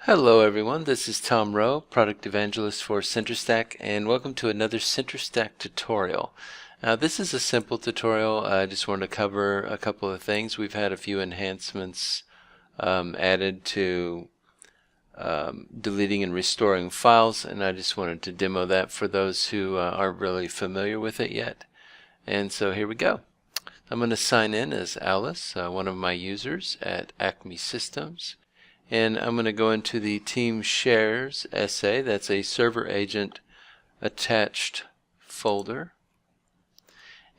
Hello everyone, this is Tom Rowe, Product Evangelist for CentreStack, and welcome to another CentreStack tutorial. Now this is a simple tutorial. I just want to cover a couple of things. We've had a few enhancements added to deleting and restoring files, and I just wanted to demo that for those who aren't really familiar with it yet. And so here we go. I'm going to sign in as Alice, one of my users at Acme Systems. And I'm going to go into the Team Shares SA. That's a server agent attached folder.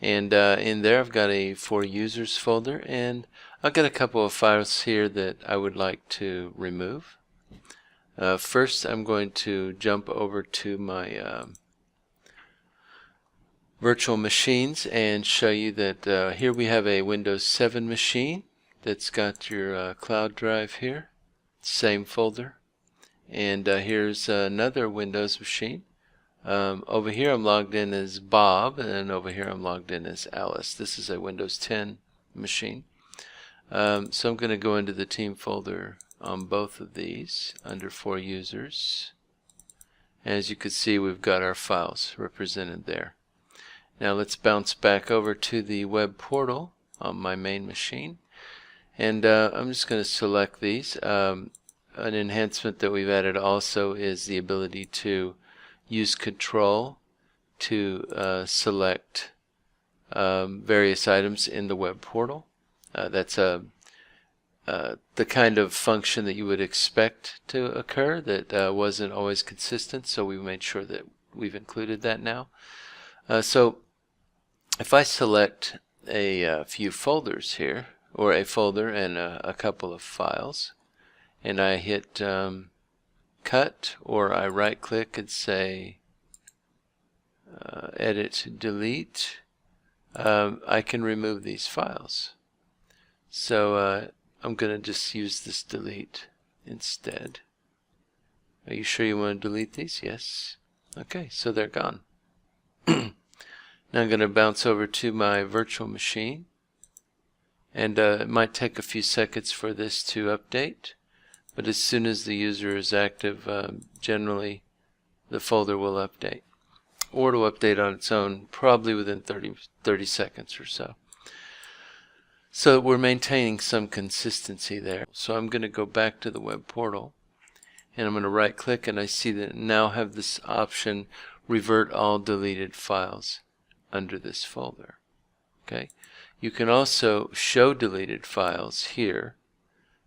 And in there I've got a For Users folder, and I've got a couple of files here that I would like to remove. First I'm going to jump over to my virtual machines and show you that here we have a Windows 7 machine that's got your cloud drive here. Same folder, and here's another Windows machine. Over here I'm logged in as Bob, and over here I'm logged in as Alice. This is a Windows 10 machine. So I'm going to go into the team folder on both of these under For Users. As you can see, we've got our files represented there. Now let's bounce back over to the web portal on my main machine. And I'm just going to select these. An enhancement that we've added also is the ability to use Control to select various items in the web portal. That's the kind of function that you would expect to occur that wasn't always consistent, so we made sure that we've included that now. So if I select a few folders here, or a folder and a couple of files, and I hit cut, or I right click and say edit delete, I can remove these files. So I'm going to just use this delete instead. Are you sure you want to delete these? Yes. Okay, so they're gone. Now I'm going to bounce over to my virtual machine. And it might take a few seconds for this to update, but as soon as the user is active, generally the folder will update, or to update on its own, probably within 30 seconds or so. So we're maintaining some consistency there. So I'm going to go back to the web portal, and I'm going to right click, and I see that I now have this option, Revert all deleted files, under this folder. Okay. You can also show deleted files here,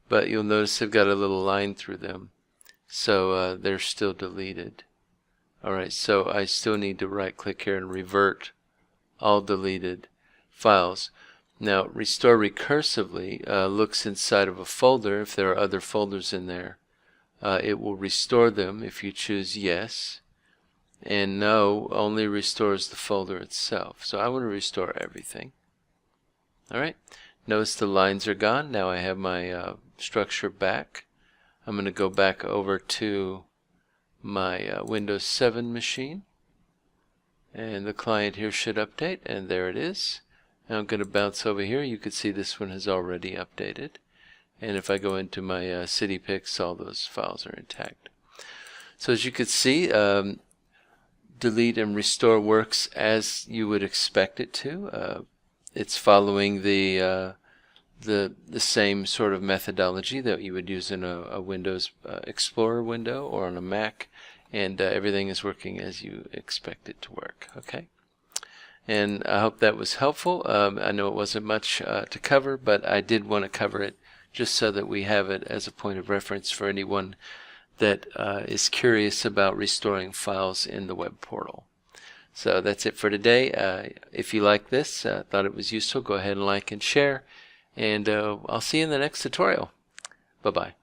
but you'll notice they've got a little line through them, so they're still deleted. Alright, so I still need to right click here and revert all deleted files. Now restore recursively looks inside of a folder. If there are other folders in there, it will restore them if you choose yes, and no only restores the folder itself. So I want to restore everything. Alright, notice the lines are gone. Now I have my structure back. I'm going to go back over to my Windows 7 machine, and the client here should update, and there it is. Now I'm going to bounce over here. You can see this one has already updated, and if I go into my city pics, all those files are intact. So as you can see, delete and restore works as you would expect it to. It's following the same sort of methodology that you would use in a Windows Explorer window or on a Mac, and everything is working as you expect it to work. Okay, and I hope that was helpful. I know it wasn't much to cover, but I did want to cover it just so that we have it as a point of reference for anyone that is curious about restoring files in the web portal. So that's it for today. If you like this, thought it was useful, go ahead and like and share, and I'll see you in the next tutorial. Bye-bye.